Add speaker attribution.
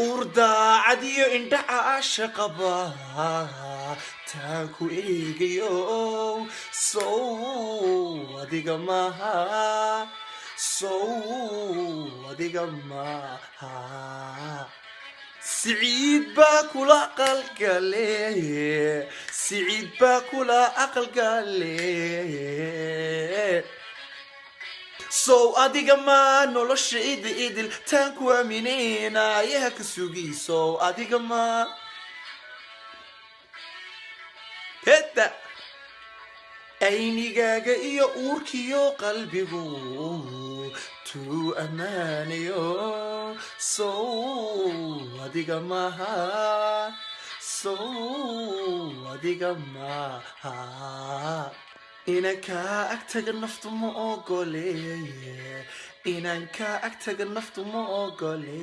Speaker 1: urda cadiyo indhaca shaqaba taan ku eegayo sow adiga maaha سعيد باكل أقل قلي سعيد باكل أقل قلي سو أديك ما نولش إيدل تانكوا منين ياك سوقي سو أديك ما هدا aynigaaga iyo uurkiyo qalbigu tuu ammaanayo sow adiga maaha inaan kaa agtaga naftu ma ogole